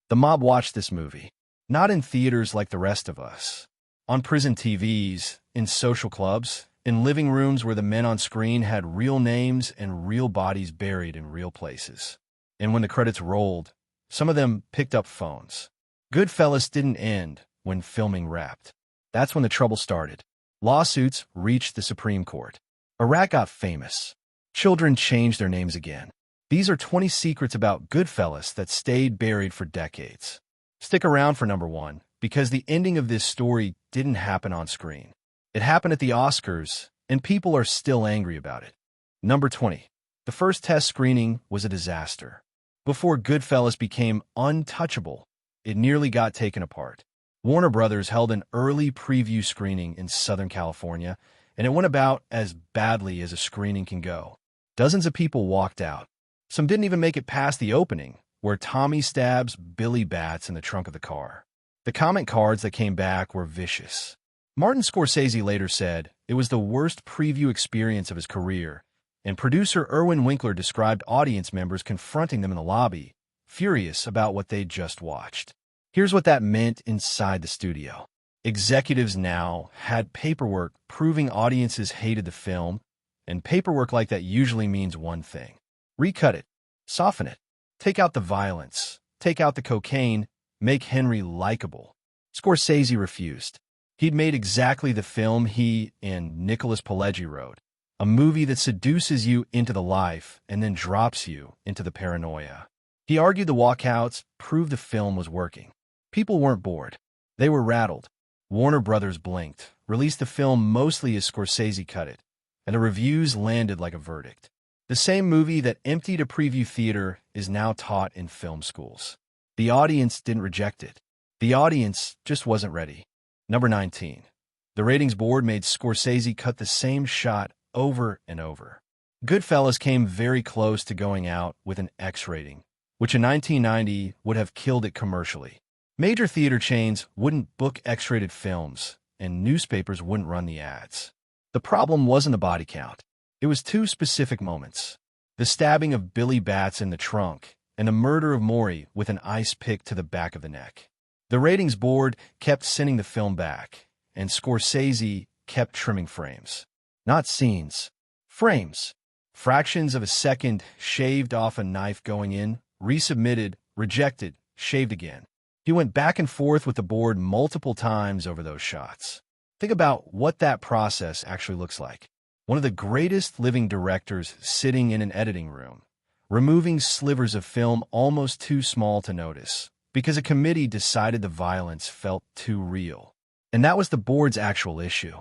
The mob watched this movie, not in theaters like the rest of us, on prison TVs, in social clubs, in living rooms where the men on screen had real names and real bodies buried in real places. And when the credits rolled, some of them picked up phones. Goodfellas didn't end when filming wrapped. That's when the trouble started. Lawsuits reached the Supreme Court. Iraq got famous. Children changed their names again. These are 20 secrets about Goodfellas that stayed buried for decades. Stick around for number 1, because the ending of this story didn't happen on screen. It happened at the Oscars, and people are still angry about it. Number 20. The first test screening was a disaster. Before Goodfellas became untouchable, it nearly got taken apart. Warner Brothers held an early preview screening in Southern California, and it went about as badly as a screening can go. Dozens of people walked out. Some didn't even make it past the opening, where Tommy stabs Billy Batts in the trunk of the car. The comment cards that came back were vicious. Martin Scorsese later said it was the worst preview experience of his career, and producer Irwin Winkler described audience members confronting them in the lobby, furious about what they'd just watched. Here's what that meant inside the studio. Executives now had paperwork proving audiences hated the film, and paperwork like that usually means one thing. Recut it, soften it, take out the violence, take out the cocaine, make Henry likable. Scorsese refused. He'd made exactly the film he and Nicholas Pileggi wrote, a movie that seduces you into the life and then drops you into the paranoia. He argued the walkouts proved the film was working. People weren't bored. They were rattled. Warner Brothers blinked, released the film mostly as Scorsese cut it, and the reviews landed like a verdict. The same movie that emptied a preview theater is now taught in film schools. The audience didn't reject it. The audience just wasn't ready. Number 19. The ratings board made Scorsese cut the same shot over and over. Goodfellas came very close to going out with an X rating, which in 1990 would have killed it commercially. Major theater chains wouldn't book X-rated films, and newspapers wouldn't run the ads. The problem wasn't the body count. It was two specific moments: the stabbing of Billy Batts in the trunk and the murder of Maury with an ice pick to the back of the neck. The ratings board kept sending the film back, and Scorsese kept trimming frames. Not scenes, frames. Fractions of a second shaved off a knife going in, resubmitted, rejected, shaved again. He went back and forth with the board multiple times over those shots. Think about what that process actually looks like. One of the greatest living directors sitting in an editing room, removing slivers of film almost too small to notice, because a committee decided the violence felt too real. And that was the board's actual issue.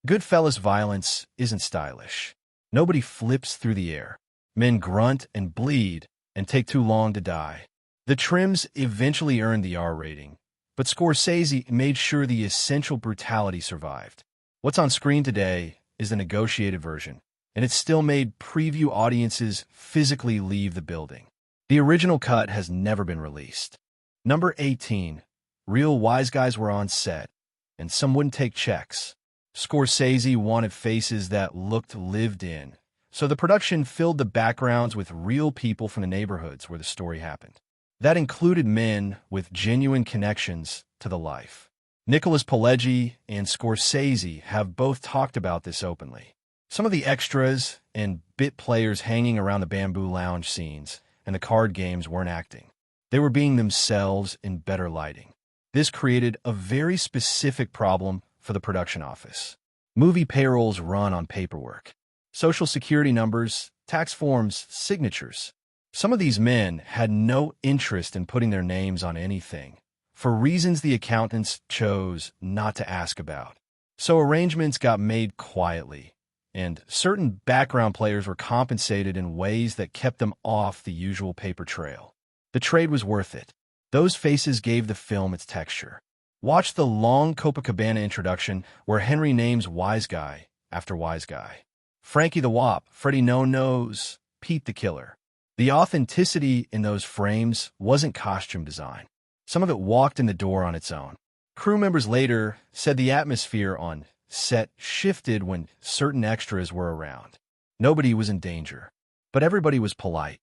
Goodfellas violence isn't stylish. Nobody flips through the air. Men grunt and bleed and take too long to die. The trims eventually earned the R rating, but Scorsese made sure the essential brutality survived. What's on screen today is the negotiated version, and it still made preview audiences physically leave the building. The original cut has never been released. Number 18. Real wise guys were on set, and some wouldn't take checks. Scorsese wanted faces that looked lived in, so the production filled the backgrounds with real people from the neighborhoods where the story happened. That included men with genuine connections to the life. Nicholas Pileggi and Scorsese have both talked about this openly. Some of the extras and bit players hanging around the bamboo lounge scenes and the card games weren't acting. They were being themselves in better lighting. This created a very specific problem for the production office. Movie payrolls run on paperwork. Social security numbers, tax forms, signatures. Some of these men had no interest in putting their names on anything, for reasons the accountants chose not to ask about. So arrangements got made quietly, and certain background players were compensated in ways that kept them off the usual paper trail. The trade was worth it. Those faces gave the film its texture. Watch the long Copa Cabana introduction where Henry names Wise Guy after Wise Guy. Frankie the Wop, Freddie No-Nose, Pete the Killer. The authenticity in those frames wasn't costume design. Some of it walked in the door on its own. Crew members later said the atmosphere on set shifted when certain extras were around. Nobody was in danger, but everybody was polite.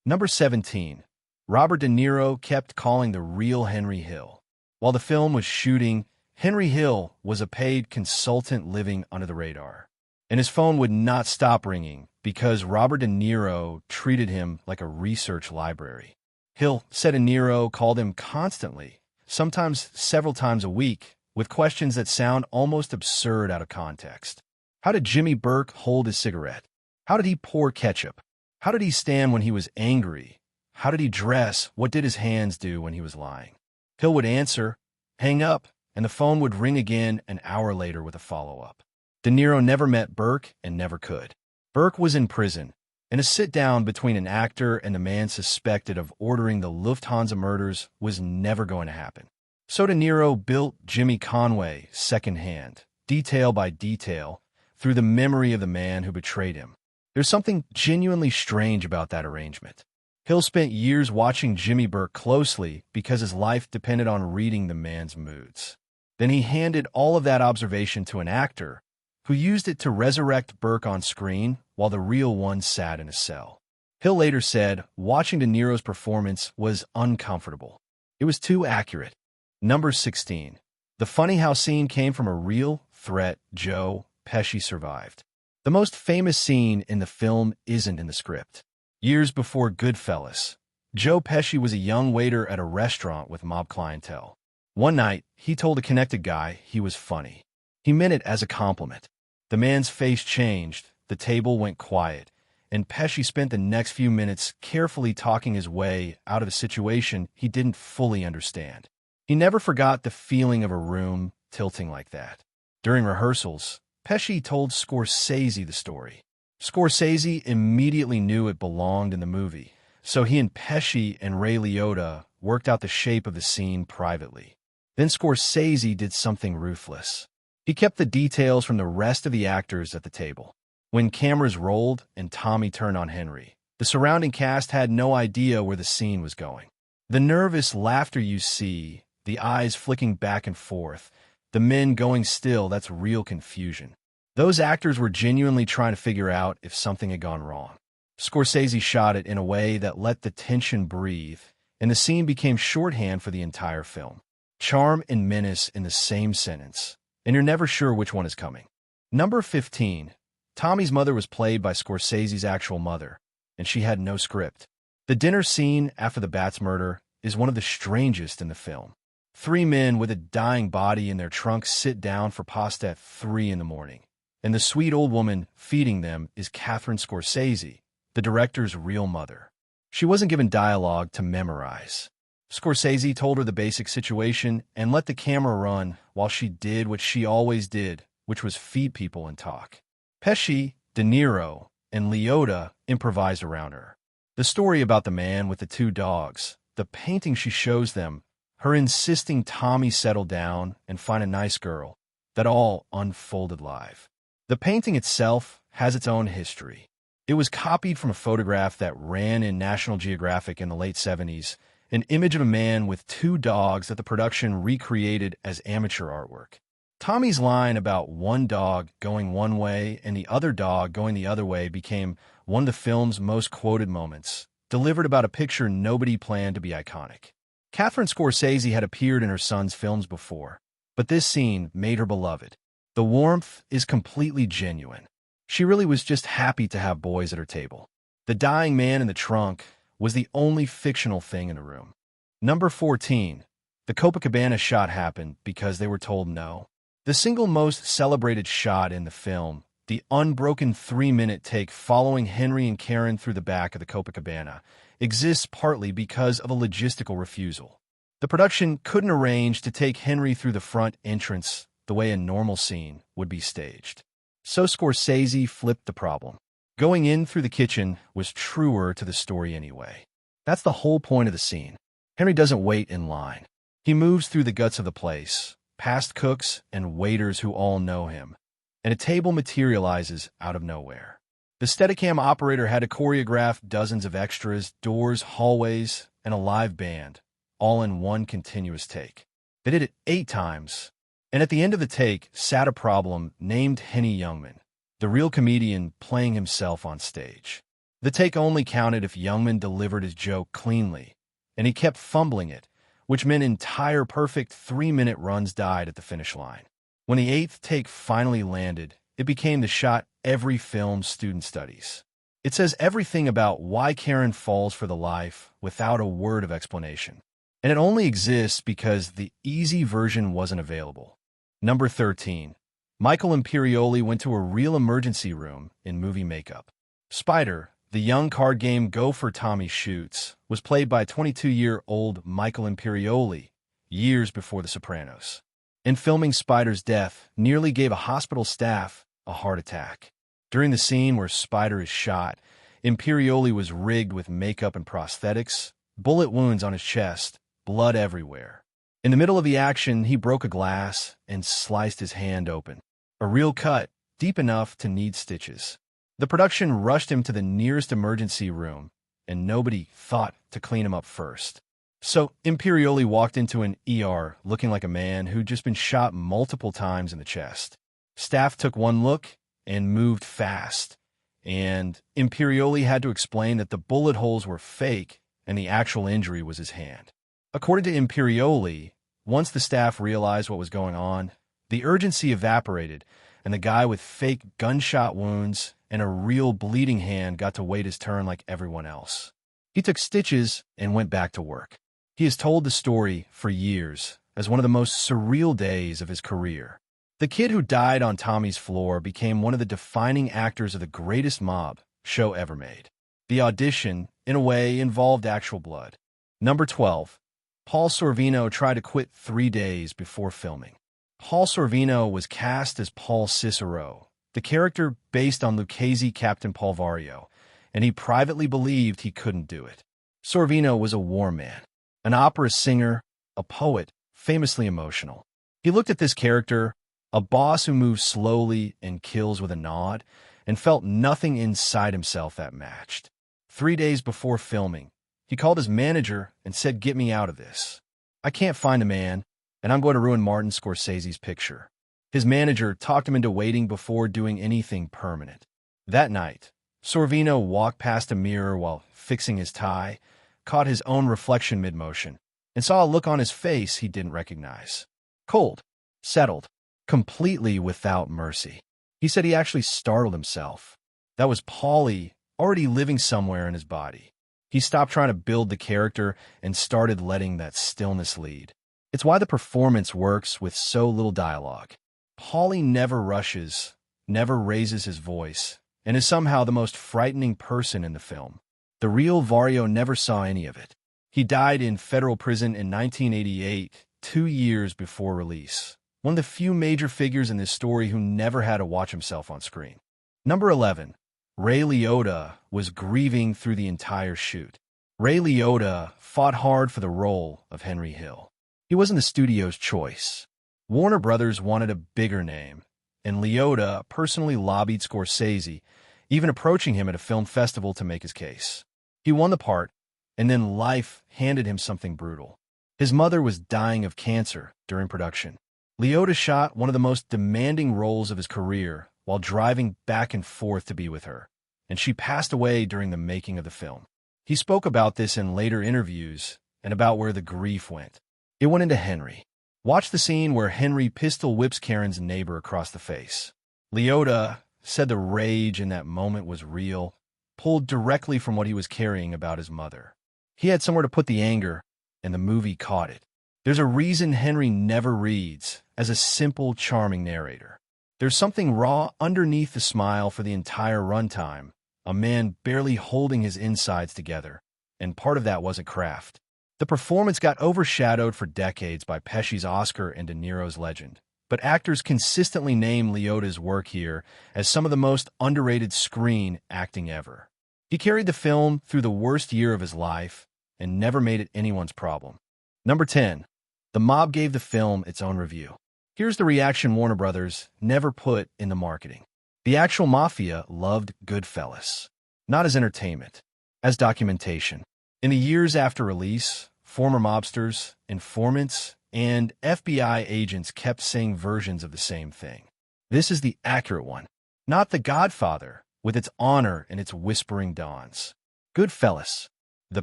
Number 17. Robert De Niro kept calling the real Henry Hill. While the film was shooting, Henry Hill was a paid consultant living under the radar. And his phone would not stop ringing because Robert De Niro treated him like a research library. Hill said De Niro called him constantly, sometimes several times a week, with questions that sound almost absurd out of context. How did Jimmy Burke hold his cigarette? How did he pour ketchup? How did he stand when he was angry? How did he dress? What did his hands do when he was lying? Hill would answer, hang up, and the phone would ring again an hour later with a follow-up. De Niro never met Burke and never could. Burke was in prison, and a sit-down between an actor and the man suspected of ordering the Lufthansa murders was never going to happen. So De Niro built Jimmy Conway secondhand, detail by detail, through the memory of the man who betrayed him. There's something genuinely strange about that arrangement. Hill spent years watching Jimmy Burke closely because his life depended on reading the man's moods. Then he handed all of that observation to an actor who used it to resurrect Burke on screen while the real one sat in a cell. Hill later said, watching De Niro's performance was uncomfortable. It was too accurate. Number 16. The funny how scene came from a real threat Joe Pesci survived. The most famous scene in the film isn't in the script. Years before Goodfellas, Joe Pesci was a young waiter at a restaurant with mob clientele. One night, he told a connected guy he was funny. He meant it as a compliment. The man's face changed, the table went quiet, and Pesci spent the next few minutes carefully talking his way out of a situation he didn't fully understand. He never forgot the feeling of a room tilting like that. During rehearsals, Pesci told Scorsese the story. Scorsese immediately knew it belonged in the movie, so he and Pesci and Ray Liotta worked out the shape of the scene privately. Then Scorsese did something ruthless. He kept the details from the rest of the actors at the table. When cameras rolled and Tommy turned on Henry, the surrounding cast had no idea where the scene was going. The nervous laughter you see, the eyes flicking back and forth, the men going still, that's real confusion. Those actors were genuinely trying to figure out if something had gone wrong. Scorsese shot it in a way that let the tension breathe, and the scene became shorthand for the entire film. Charm and menace in the same sentence, and you're never sure which one is coming. Number 15. Tommy's mother was played by Scorsese's actual mother, and she had no script. The dinner scene after the Bats murder is one of the strangest in the film. 3 men with a dying body in their trunk sit down for pasta at 3 in the morning, and the sweet old woman feeding them is Catherine Scorsese, the director's real mother. She wasn't given dialogue to memorize. Scorsese told her the basic situation and let the camera run while she did what she always did, which was feed people and talk. Pesci, De Niro, and Liotta improvised around her. The story about the man with the 2 dogs, the painting she shows them, her insisting Tommy settle down and find a nice girl, that all unfolded live. The painting itself has its own history. It was copied from a photograph that ran in National Geographic in the late 70s, an image of a man with 2 dogs that the production recreated as amateur artwork. Tommy's line about one dog going one way and the other dog going the other way became one of the film's most quoted moments, delivered about a picture nobody planned to be iconic. Catherine Scorsese had appeared in her son's films before, but this scene made her beloved. The warmth is completely genuine. She really was just happy to have boys at her table. The dying man in the trunk was the only fictional thing in the room. Number 14. The Copa Cabana shot happened because they were told no. The single most celebrated shot in the film, the unbroken 3-minute take following Henry and Karen through the back of the Copa Cabana, exists partly because of a logistical refusal. The production couldn't arrange to take Henry through the front entrance the way a normal scene would be staged. So Scorsese flipped the problem. Going in through the kitchen was truer to the story anyway. That's the whole point of the scene. Henry doesn't wait in line. He moves through the guts of the place, past cooks and waiters who all know him, and a table materializes out of nowhere. The Steadicam operator had to choreograph dozens of extras, doors, hallways, and a live band, all in one continuous take. They did it 8 times, and at the end of the take sat a problem named Henny Youngman, the real comedian playing himself on stage. The take only counted if Youngman delivered his joke cleanly, and he kept fumbling it, which meant entire perfect 3-minute runs died at the finish line. When the 8th take finally landed, it became the shot every film student studies. It says everything about why Karen falls for the life without a word of explanation. And it only exists because the easy version wasn't available. Number 13. Michael Imperioli went to a real emergency room in movie makeup. Spider, the young card game gopher Tommy Shoots, was played by 22-year-old Michael Imperioli years before The Sopranos. In filming Spider's death, nearly gave a hospital staff a heart attack. During the scene where Spider is shot, Imperioli was rigged with makeup and prosthetics, bullet wounds on his chest, blood everywhere. In the middle of the action, he broke a glass and sliced his hand open. A real cut, deep enough to need stitches. The production rushed him to the nearest emergency room, and nobody thought to clean him up first. So Imperioli walked into an ER looking like a man who'd just been shot multiple times in the chest. Staff took one look and moved fast, and Imperioli had to explain that the bullet holes were fake and the actual injury was his hand. According to Imperioli, once the staff realized what was going on, the urgency evaporated, and the guy with fake gunshot wounds and a real bleeding hand got to wait his turn like everyone else. He took stitches and went back to work. He has told the story for years as one of the most surreal days of his career. The kid who died on Tommy's floor became one of the defining actors of the greatest mob show ever made. The audition, in a way, involved actual blood. Number 12. Paul Sorvino tried to quit 3 days before filming. Paul Sorvino was cast as Paul Cicero, the character based on Lucchese Captain Paul Vario, and he privately believed he couldn't do it. Sorvino was a war man, an opera singer, a poet, famously emotional. He looked at this character, a boss who moves slowly and kills with a nod, and felt nothing inside himself that matched. 3 days before filming, he called his manager and said, "Get me out of this. I can't find a man, and I'm going to ruin Martin Scorsese's picture." His manager talked him into waiting before doing anything permanent. That night, Sorvino walked past a mirror while fixing his tie, caught his own reflection mid-motion, and saw a look on his face he didn't recognize. Cold, settled, completely without mercy. He said he actually startled himself. That was Paulie already living somewhere in his body. He stopped trying to build the character and started letting that stillness lead. It's why the performance works with so little dialogue. Paulie never rushes, never raises his voice, and is somehow the most frightening person in the film. The real Vario never saw any of it. He died in federal prison in 1988, 2 years before release. One of the few major figures in this story who never had to watch himself on screen. Number 11. Ray Liotta was grieving through the entire shoot. Ray Liotta fought hard for the role of Henry Hill. He wasn't the studio's choice. Warner Brothers wanted a bigger name, and Liotta personally lobbied Scorsese, even approaching him at a film festival to make his case. He won the part, and then life handed him something brutal. His mother was dying of cancer during production. Liotta shot one of the most demanding roles of his career while driving back and forth to be with her, and she passed away during the making of the film. He spoke about this in later interviews and about where the grief went. It went into Henry. Watch the scene where Henry pistol whips Karen's neighbor across the face. Liotta said the rage in that moment was real, pulled directly from what he was carrying about his mother. He had somewhere to put the anger, and the movie caught it. There's a reason Henry never reads as a simple, charming narrator. There's something raw underneath the smile for the entire runtime, a man barely holding his insides together, and part of that wasn't craft. The performance got overshadowed for decades by Pesci's Oscar and De Niro's Legend, but actors consistently name Liotta's work here as some of the most underrated screen acting ever. He carried the film through the worst year of his life and never made it anyone's problem. Number 10. The mob gave the film its own review. Here's the reaction Warner Brothers never put in the marketing. The actual Mafia loved Goodfellas, not as entertainment, as documentation. In the years after release, former mobsters, informants, and FBI agents kept saying versions of the same thing. This is the accurate one, not The Godfather, with its honor and its whispering dawns. Goodfellas, the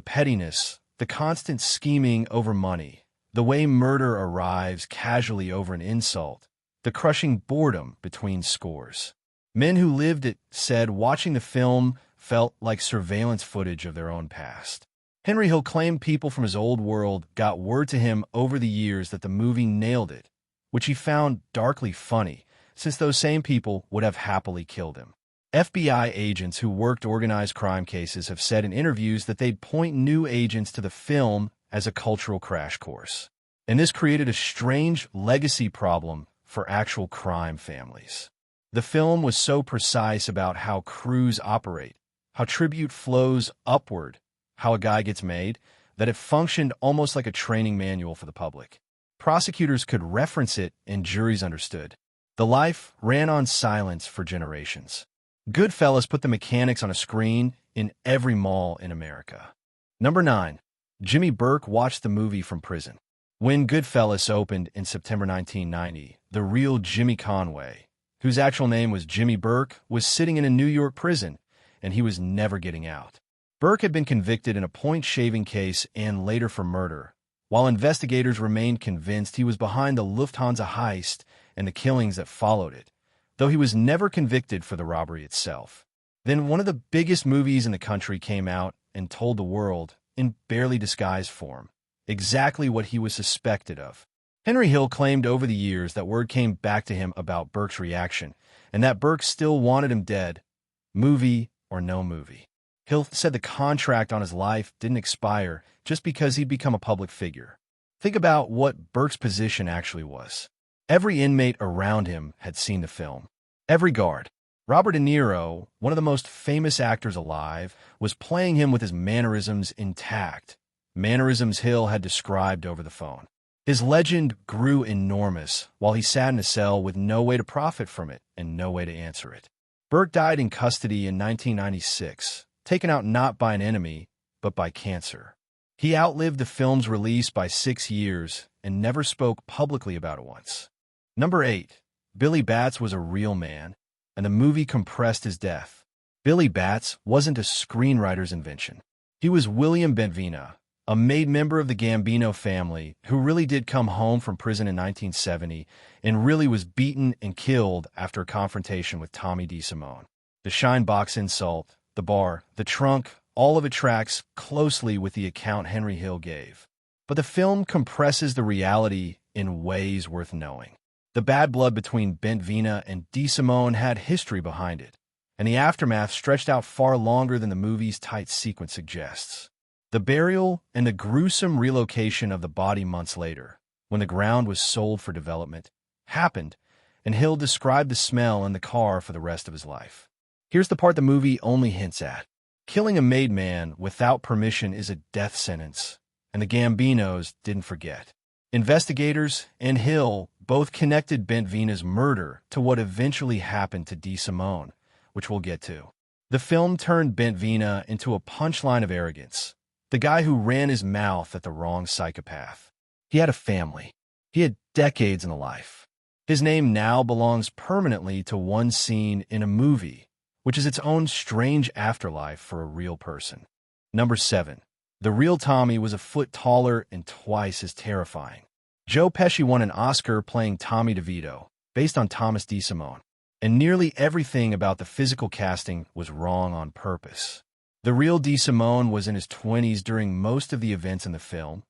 pettiness, the constant scheming over money, the way murder arrives casually over an insult, the crushing boredom between scores. Men who lived it said watching the film felt like surveillance footage of their own past. Henry Hill claimed people from his old world got word to him over the years that the movie nailed it, which he found darkly funny, since those same people would have happily killed him. FBI agents who worked organized crime cases have said in interviews that they'd point new agents to the film as a cultural crash course. And this created a strange legacy problem for actual crime families. The film was so precise about how crews operate, how tribute flows upward, how a guy gets made, that it functioned almost like a training manual for the public. Prosecutors could reference it and juries understood. The life ran on silence for generations. Goodfellas put the mechanics on a screen in every mall in America. Number 9. Jimmy Burke watched the movie from prison. When Goodfellas opened in September 1990, the real Jimmy Conway, whose actual name was Jimmy Burke, was sitting in a New York prison, and he was never getting out. Burke had been convicted in a point-shaving case and later for murder, while investigators remained convinced he was behind the Lufthansa heist and the killings that followed it, though he was never convicted for the robbery itself. Then one of the biggest movies in the country came out and told the world, in barely disguised form, exactly what he was suspected of. Henry Hill claimed over the years that word came back to him about Burke's reaction, and that Burke still wanted him dead, movie or no movie. Hill said the contract on his life didn't expire just because he'd become a public figure. Think about what Burke's position actually was. Every inmate around him had seen the film. Every guard. Robert De Niro, one of the most famous actors alive, was playing him with his mannerisms intact, mannerisms Hill had described over the phone. His legend grew enormous while he sat in a cell with no way to profit from it and no way to answer it. Burke died in custody in 1996, taken out not by an enemy, but by cancer. He outlived the film's release by 6 years and never spoke publicly about it once. Number 8. Billy Batts was a real man, and the movie compressed his death. Billy Batts wasn't a screenwriter's invention. He was William Benvena, a made member of the Gambino family who really did come home from prison in 1970 and really was beaten and killed after a confrontation with Tommy DeSimone. The Shine Box insult, the bar, the trunk, all of it tracks closely with the account Henry Hill gave. But the film compresses the reality in ways worth knowing. The bad blood between Benvena and DeSimone had history behind it, and the aftermath stretched out far longer than the movie's tight sequence suggests. The burial and the gruesome relocation of the body months later, when the ground was sold for development, happened, and Hill described the smell in the car for the rest of his life. Here's the part the movie only hints at. Killing a made man without permission is a death sentence, and the Gambinos didn't forget. Investigators and Hill both connected Benvena's murder to what eventually happened to DeSimone, which we'll get to. The film turned Benvena into a punchline of arrogance, the guy who ran his mouth at the wrong psychopath. He had a family. He had decades in a life. His name now belongs permanently to one scene in a movie, which is its own strange afterlife for a real person. Number 7. The real Tommy was a foot taller and twice as terrifying. Joe Pesci won an Oscar playing Tommy DeVito, based on Thomas DeSimone, and nearly everything about the physical casting was wrong on purpose. The real DeSimone was in his 20s during most of the events in the film,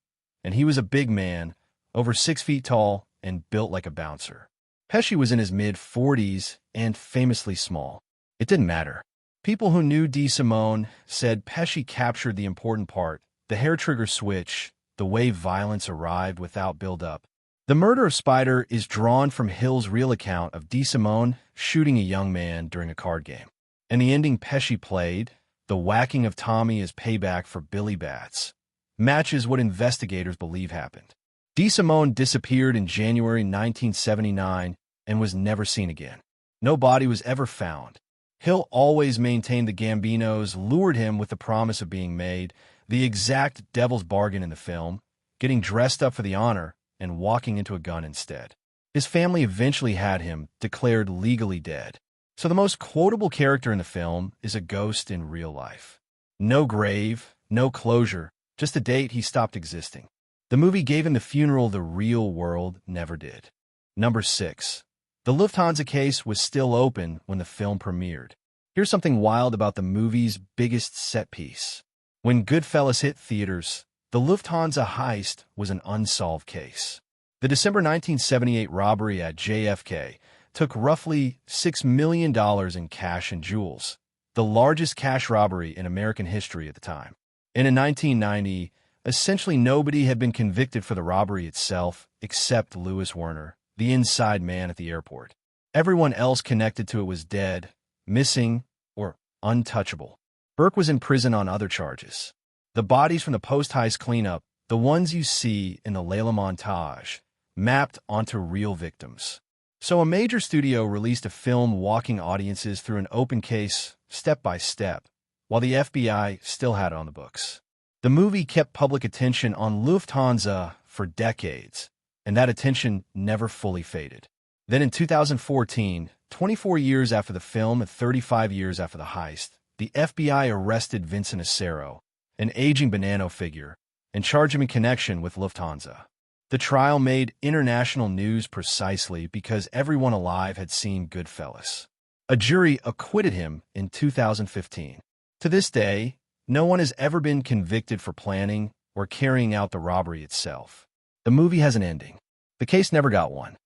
and he was a big man, over 6 feet tall and built like a bouncer. Pesci was in his mid-40s and famously small. It didn't matter. People who knew DeSimone said Pesci captured the important part, the hair trigger switch, the way violence arrived without build-up. The murder of Spider is drawn from Hill's real account of DeSimone shooting a young man during a card game. And the ending Pesci played, the whacking of Tommy as payback for Billy Batts, matches what investigators believe happened. DeSimone disappeared in January 1979 and was never seen again. No body was ever found. Hill always maintained the Gambinos lured him with the promise of being made, the exact devil's bargain in the film, getting dressed up for the honor and walking into a gun instead. His family eventually had him declared legally dead. So the most quotable character in the film is a ghost in real life. No grave, no closure, just a date he stopped existing. The movie gave him the funeral the real world never did. Number 6. The Lufthansa case was still open when the film premiered. Here's something wild about the movie's biggest set piece. When Goodfellas hit theaters, the Lufthansa heist was an unsolved case. The December 1978 robbery at JFK took roughly $6 million in cash and jewels, the largest cash robbery in American history at the time. And in 1990, essentially nobody had been convicted for the robbery itself except Louis Werner, the inside man at the airport. Everyone else connected to it was dead, missing, or untouchable. Burke was in prison on other charges. The bodies from the post-heist cleanup, the ones you see in the Layla montage, mapped onto real victims. So a major studio released a film walking audiences through an open case, step by step, while the FBI still had it on the books. The movie kept public attention on Lufthansa for decades, and that attention never fully faded. Then in 2014, 24 years after the film and 35 years after the heist, the FBI arrested Vincent Acero, an aging Bonanno figure, and charged him in connection with Lufthansa. The trial made international news precisely because everyone alive had seen Goodfellas. A jury acquitted him in 2015. To this day, no one has ever been convicted for planning or carrying out the robbery itself. The movie has an ending. The case never got one.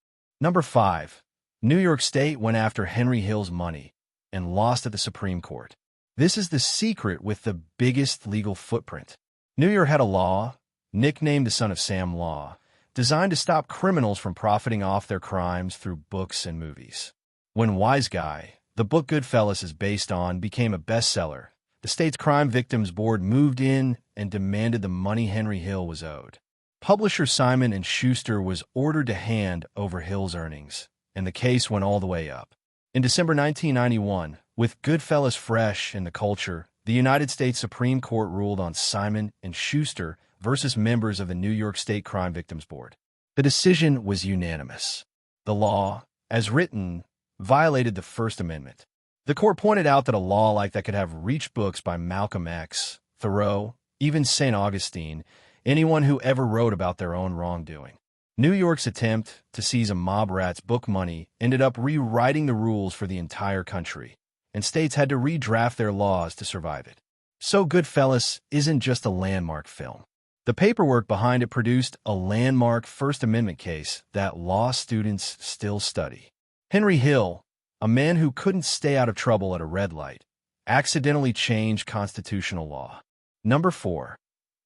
Number 5. New York State went after Henry Hill's money and lost at the Supreme Court. This is the secret with the biggest legal footprint. New York had a law, nicknamed the Son of Sam Law, designed to stop criminals from profiting off their crimes through books and movies. When Wise Guy, the book Goodfellas is based on, became a bestseller, the state's crime victims board moved in and demanded the money Henry Hill was owed. Publisher Simon & Schuster was ordered to hand over Hill's earnings, and the case went all the way up. In December 1991, with Goodfellas fresh in the culture, the United States Supreme Court ruled on Simon & Schuster versus members of the New York State Crime Victims Board. The decision was unanimous. The law, as written, violated the First Amendment. The court pointed out that a law like that could have reached books by Malcolm X, Thoreau, even St. Augustine, anyone who ever wrote about their own wrongdoing. New York's attempt to seize a mob rat's book money ended up rewriting the rules for the entire country, and states had to redraft their laws to survive it. So Goodfellas isn't just a landmark film. The paperwork behind it produced a landmark First Amendment case that law students still study. Henry Hill, a man who couldn't stay out of trouble at a red light, accidentally changed constitutional law. Number 4.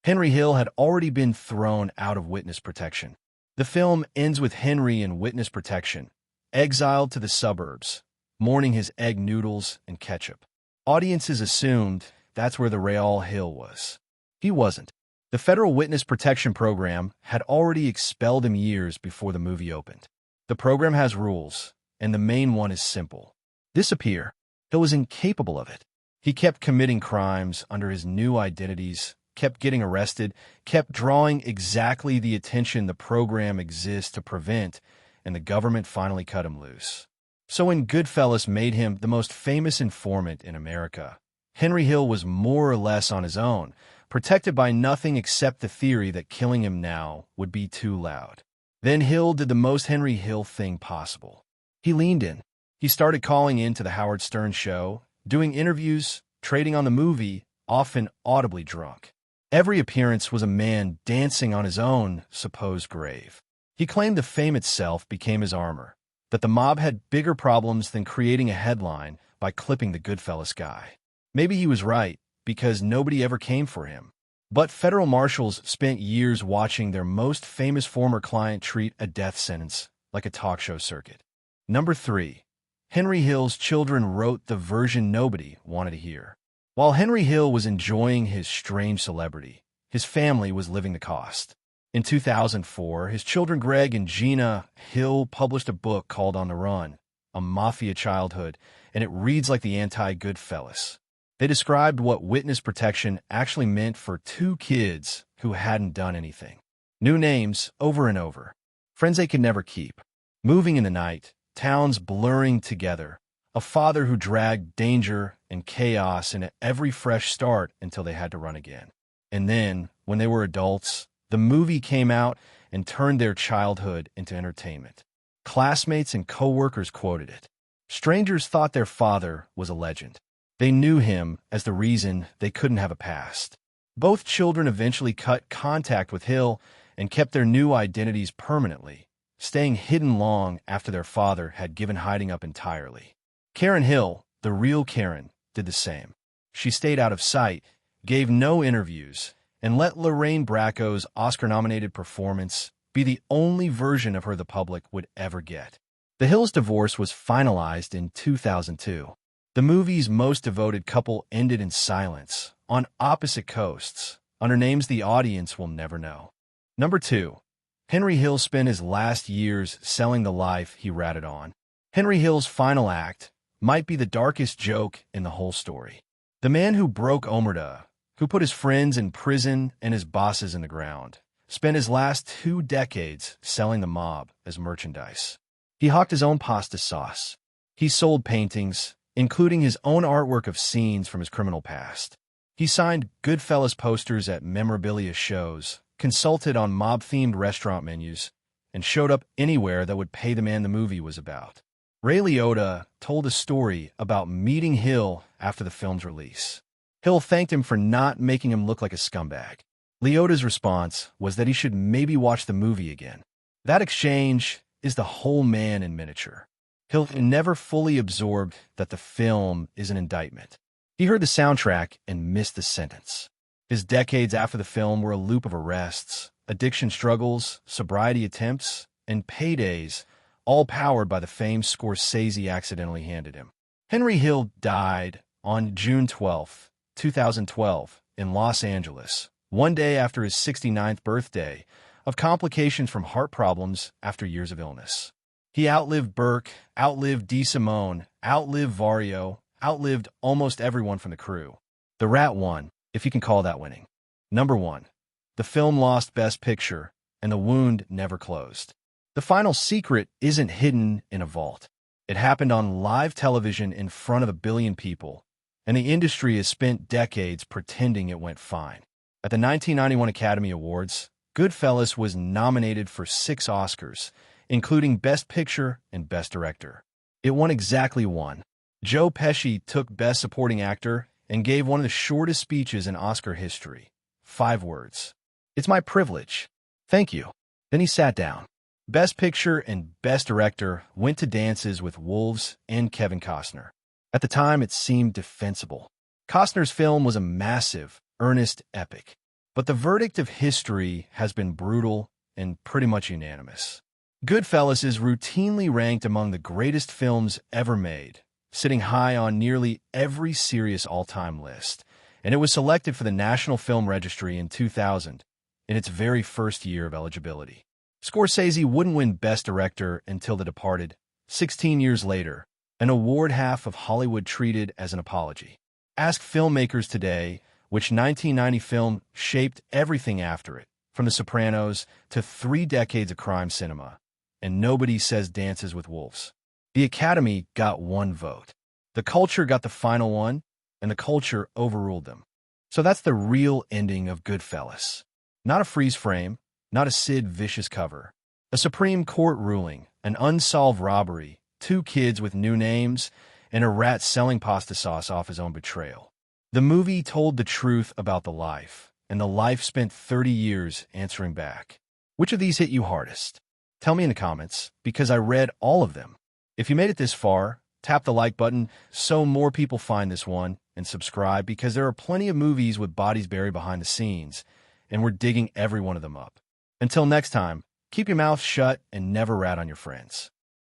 Henry Hill had already been thrown out of witness protection. The film ends with Henry in witness protection, exiled to the suburbs, mourning his egg noodles and ketchup. Audiences assumed that's where the real Hill was. He wasn't. The federal witness protection program had already expelled him years before the movie opened. The program has rules, and the main one is simple. Disappear. Hill was incapable of it. He kept committing crimes under his new identities, kept getting arrested, kept drawing exactly the attention the program exists to prevent, and the government finally cut him loose. So when Goodfellas made him the most famous informant in America, Henry Hill was more or less on his own, protected by nothing except the theory that killing him now would be too loud. Then Hill did the most Henry Hill thing possible. He leaned in. He started calling in to the Howard Stern show, doing interviews, trading on the movie, often audibly drunk. Every appearance was a man dancing on his own supposed grave. He claimed the fame itself became his armor, that the mob had bigger problems than creating a headline by clipping the Goodfellas guy. Maybe he was right, because nobody ever came for him. But federal marshals spent years watching their most famous former client treat a death sentence like a talk show circuit. Number 3. Henry Hill's children wrote the version nobody wanted to hear. While Henry Hill was enjoying his strange celebrity, his family was living the cost. In 2004, his children Greg and Gina Hill published a book called On the Run, A Mafia Childhood, and it reads like the anti-Goodfellas. They described what witness protection actually meant for 2 kids who hadn't done anything. New names over and over. Friends they could never keep. Moving in the night, towns blurring together. A father who dragged danger and chaos into every fresh start until they had to run again. And then, when they were adults, the movie came out and turned their childhood into entertainment. Classmates and coworkers quoted it. Strangers thought their father was a legend. They knew him as the reason they couldn't have a past. Both children eventually cut contact with Hill and kept their new identities permanently, staying hidden long after their father had given hiding up entirely. Karen Hill, the real Karen, did the same. She stayed out of sight, gave no interviews, and let Lorraine Bracco's Oscar-nominated performance be the only version of her the public would ever get. The Hills' divorce was finalized in 2002. The movie's most devoted couple ended in silence, on opposite coasts, under names the audience will never know. Number 2. Henry Hill spent his last years selling the life he ratted on. Henry Hill's final act might be the darkest joke in the whole story. The man who broke Omerta, who put his friends in prison and his bosses in the ground, spent his last 2 decades selling the mob as merchandise. He hawked his own pasta sauce. He sold paintings, including his own artwork of scenes from his criminal past. He signed Goodfellas posters at memorabilia shows, consulted on mob-themed restaurant menus, and showed up anywhere that would pay the man the movie was about. Ray Liotta told a story about meeting Hill after the film's release. Hill thanked him for not making him look like a scumbag. Liotta's response was that he should maybe watch the movie again. That exchange is the whole man in miniature. Hill never fully absorbed that the film is an indictment. He heard the soundtrack and missed the sentence. His decades after the film were a loop of arrests, addiction struggles, sobriety attempts, and paydays, all powered by the fame Scorsese accidentally handed him. Henry Hill died on June 12, 2012, in Los Angeles, one day after his 69th birthday, of complications from heart problems after years of illness. He outlived Burke, outlived DeSimone, outlived Vario, outlived almost everyone from the crew. The Rat won, if you can call that winning. Number 1. The film lost Best Picture, and the wound never closed. The final secret isn't hidden in a vault. It happened on live television in front of 1 billion people, and the industry has spent decades pretending it went fine. At the 1991 Academy Awards, Goodfellas was nominated for 6 Oscars, including Best Picture and Best Director. It won exactly 1. Joe Pesci took Best Supporting Actor and gave one of the shortest speeches in Oscar history. 5 words. "It's my privilege. Thank you." Then he sat down. Best Picture and Best Director went to Dances with Wolves and Kevin Costner. At the time, it seemed defensible. Costner's film was a massive, earnest epic. But the verdict of history has been brutal and pretty much unanimous. Goodfellas is routinely ranked among the greatest films ever made, sitting high on nearly every serious all-time list, and it was selected for the National Film Registry in 2000, in its very first year of eligibility. Scorsese wouldn't win Best Director until The Departed, 16 years later, an award half of Hollywood treated as an apology. Ask filmmakers today which 1990 film shaped everything after it, from The Sopranos to 3 decades of crime cinema, and nobody says Dances with Wolves. The Academy got 1 vote. The culture got the final one, and the culture overruled them. So that's the real ending of Goodfellas. Not a freeze frame, not a Sid Vicious cover. A Supreme Court ruling, an unsolved robbery, 2 kids with new names, and a rat selling pasta sauce off his own betrayal. The movie told the truth about the life, and the life spent 30 years answering back. Which of these hit you hardest? Tell me in the comments, because I read all of them. If you made it this far, tap the like button so more people find this one, and subscribe because there are plenty of movies with bodies buried behind the scenes, and we're digging every one of them up. Until next time, keep your mouth shut and never rat on your friends.